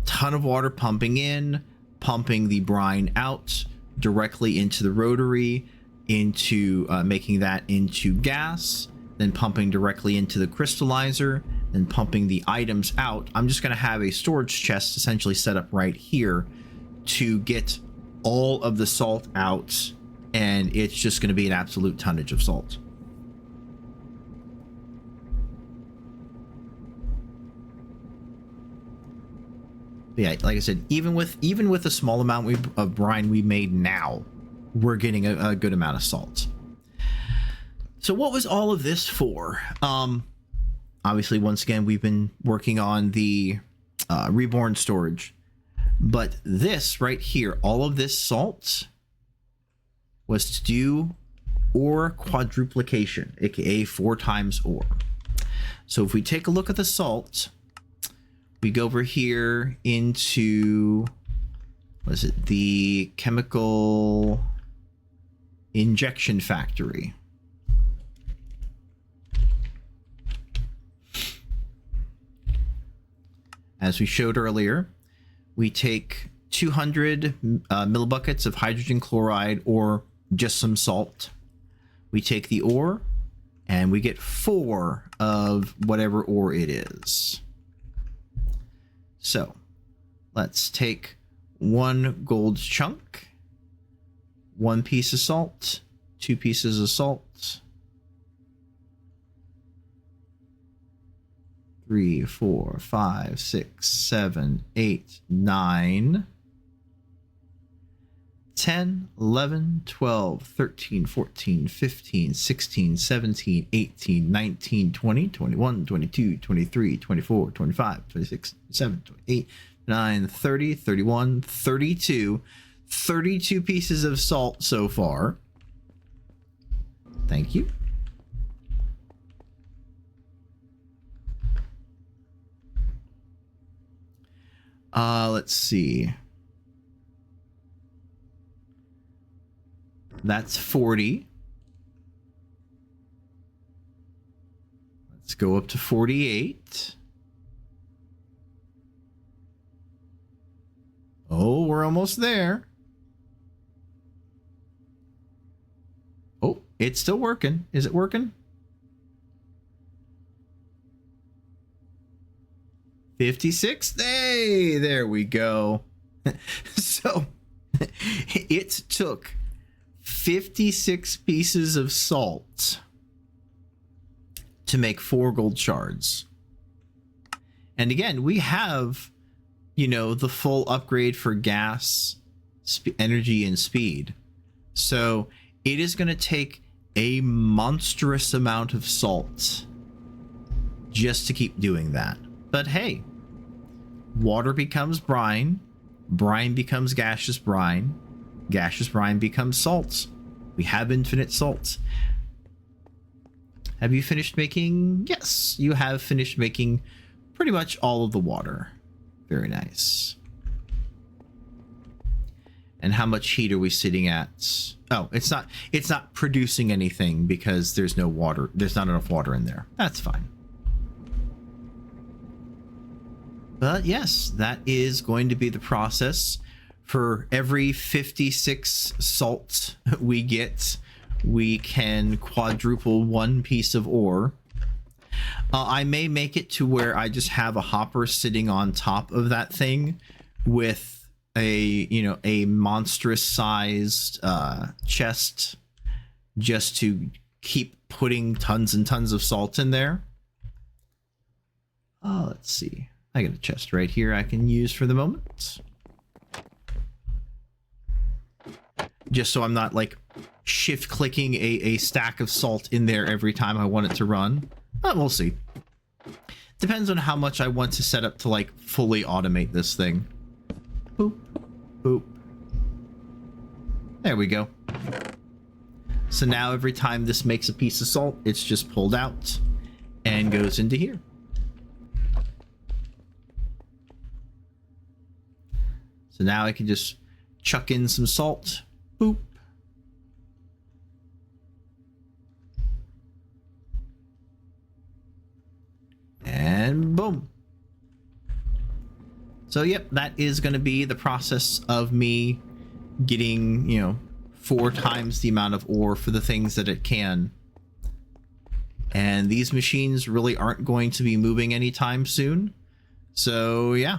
[SPEAKER 1] ton of water pumping in, pumping the brine out directly into the rotary, into making that into gas, then pumping directly into the crystallizer, then pumping the items out. I'm just going to have a storage chest essentially set up right here to get all of the salt out, and it's just going to be an absolute tonnage of salt. Yeah, like I said, even with the small amount of brine we made now, we're getting a good amount of salt. So what was all of this for? Obviously, once again, we've been working on the reborn storage, but this right here, all of this salt was to do ore quadruplication, aka 4 times ore. So if we take a look at the salt, we go over here into, what is it, the chemical injection factory. As we showed earlier, we take 200 millibuckets of hydrogen chloride or just some salt. We take the ore and we get 4 of whatever ore it is. So let's take 1 gold chunk, 1 piece of salt, 2 pieces of salt, 3, 4, 5, 6, 7, 8, 9, 10, 11, 12, 13, 14, 15, 16, 17, 18, 19, 20, 21, 22, 23, 24, 25, 26, 27, 28, 29, 30, 31, 32. 32 pieces of salt so far. Thank you. Let's see. That's 40. Let's go up to 48. Oh, we're almost there. Oh, it's still working. Is it working? 56. Hey, there we go. So it took 56 pieces of salt to make 4 gold shards. And again, we have, you know, the full upgrade for gas, energy, and speed. So it is going to take a monstrous amount of salt just to keep doing that. But hey, water becomes brine, brine becomes gaseous brine becomes salt. We have infinite salt. Have you finished making? Yes, you have finished making pretty much all of the water. Very nice. And how much heat are we sitting at? Oh, it's not producing anything because there's no water. There's not enough water in there. That's fine. But yes, that is going to be the process. For every 56 salt we get, we can quadruple 1 piece of ore. I may make it to where I just have a hopper sitting on top of that thing with a monstrous sized chest, just to keep putting tons and tons of salt in there. Let's see. I got a chest right here I can use for the moment. Just so I'm not like shift clicking a stack of salt in there every time I want it to run. We'll see. Depends on how much I want to set up to like fully automate this thing. Boop, boop. There we go. So now every time this makes a piece of salt, it's just pulled out and goes into here. So now I can just chuck in some salt. Boop. And boom. So yep, that is going to be the process of me getting, 4 times the amount of ore for the things that it can. And these machines really aren't going to be moving anytime soon. So yeah.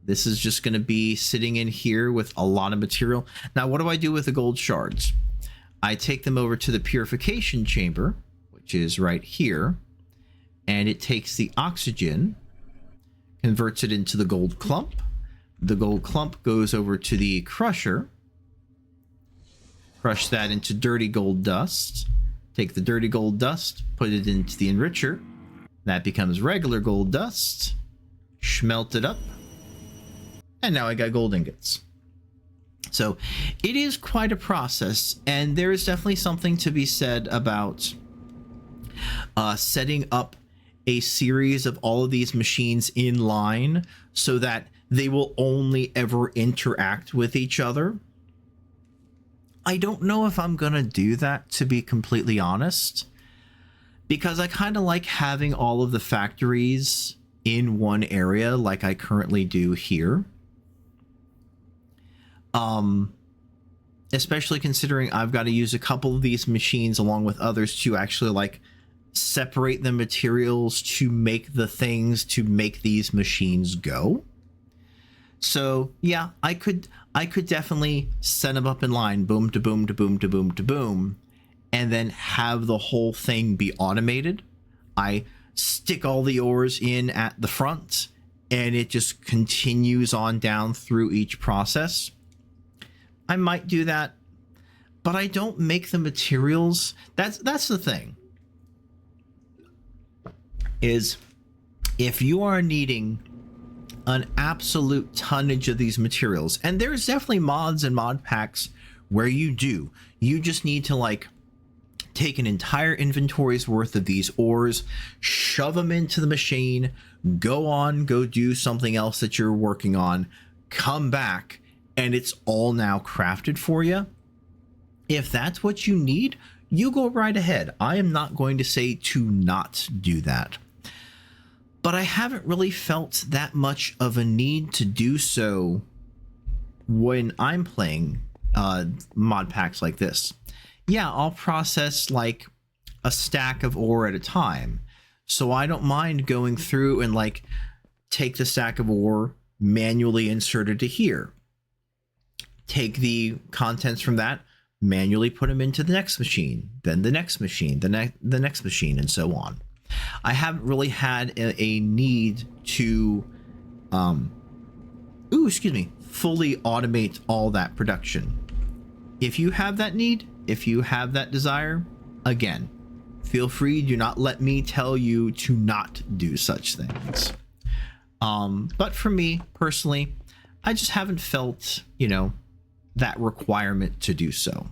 [SPEAKER 1] This is just going to be sitting in here with a lot of material. Now, what do I do with the gold shards? I take them over to the purification chamber, which is right here, and it takes the oxygen, converts it into the gold clump. The gold clump goes over to the crusher, crush that into dirty gold dust, take the dirty gold dust, put it into the enricher. That becomes regular gold dust, smelt it up. And now I got gold ingots. So it is quite a process, and there is definitely something to be said about setting up a series of all of these machines in line so that they will only ever interact with each other. I don't know if I'm gonna do that, to be completely honest, because I kind of like having all of the factories in one area like I currently do here. Especially considering I've got to use a couple of these machines along with others to actually like separate the materials to make the things to make these machines go. So yeah, I could definitely set them up in line, boom to boom to boom to boom to boom, and then have the whole thing be automated. I stick all the ores in at the front and it just continues on down through each process. I might do that, but I don't make the materials. That's the thing. Is if you are needing an absolute tonnage of these materials, and there's definitely mods and mod packs where you just need to like take an entire inventory's worth of these ores, shove them into the machine, go do something else that you're working on, come back, and it's all now crafted for you. If that's what you need, you go right ahead. I am not going to say to not do that. But I haven't really felt that much of a need to do so when I'm playing mod packs like this. Yeah, I'll process like a stack of ore at a time. So I don't mind going through and like take the stack of ore, manually insert it to here. Take the contents from that, manually put them into the next machine, then the next machine, the next machine, and so on. I haven't really had a need to, fully automate all that production. If you have that need, if you have that desire, again, feel free. Do not let me tell you to not do such things. But for me personally, I just haven't felt, that requirement to do so.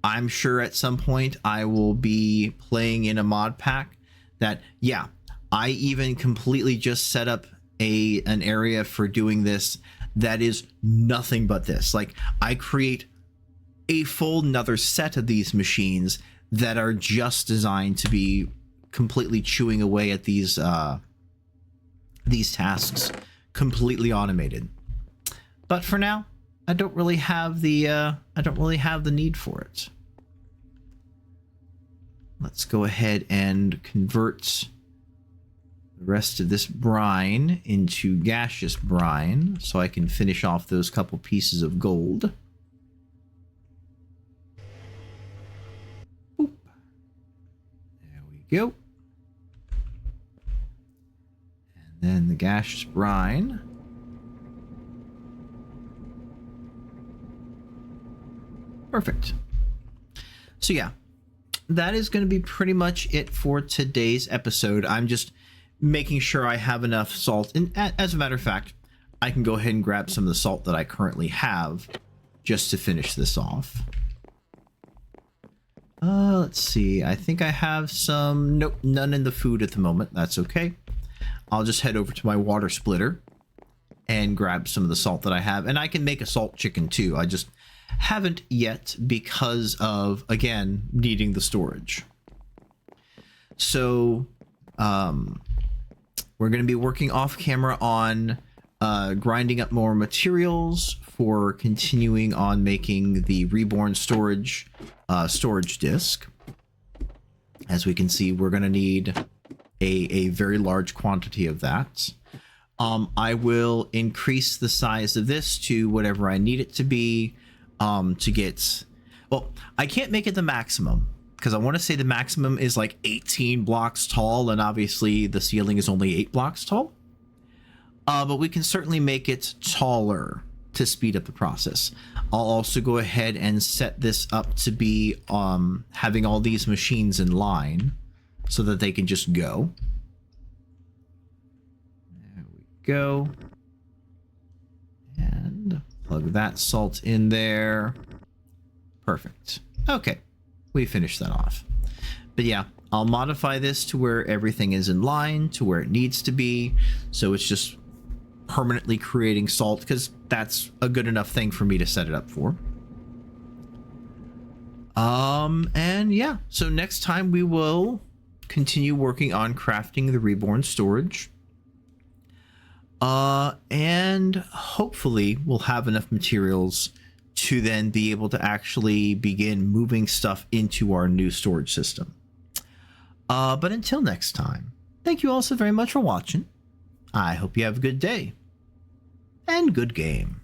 [SPEAKER 1] I'm sure at some point I will be playing in a mod pack that, yeah, I even completely just set up an area for doing this that is nothing but this. Like, I create a full another set of these machines that are just designed to be completely chewing away at these tasks, completely automated. But for now, I don't really have the need for it. Let's go ahead and convert the rest of this brine into gaseous brine so I can finish off those couple pieces of gold. Boop. There we go. And then the gaseous brine. Perfect. So yeah, that is going to be pretty much it for today's episode. I'm just making sure I have enough salt. And as a matter of fact, I can go ahead and grab some of the salt that I currently have just to finish this off. Let's see. I think I have some... Nope, none in the food at the moment. That's okay. I'll just head over to my water splitter and grab some of the salt that I have. And I can make a salt chicken too. I just haven't yet because of, again, needing the storage. So we're going to be working off camera on grinding up more materials for continuing on making the reborn storage disk. As we can see, we're going to need a very large quantity of that. I will increase the size of this to whatever I need it to be. To get, well, I can't make it the maximum because I want to say the maximum is like 18 blocks tall, and obviously the ceiling is only 8 blocks tall. But we can certainly make it taller to speed up the process. I'll also go ahead and set this up to be having all these machines in line so that they can just go. There we go. And plug that salt in there. Perfect. Okay, we finished that off. But yeah, I'll modify this to where everything is in line to where it needs to be. So it's just permanently creating salt because that's a good enough thing for me to set it up for. And yeah, so next time we will continue working on crafting the reborn storage. And hopefully we'll have enough materials to then be able to actually begin moving stuff into our new storage system. But until next time, thank you all so very much for watching. I hope you have a good day and good game.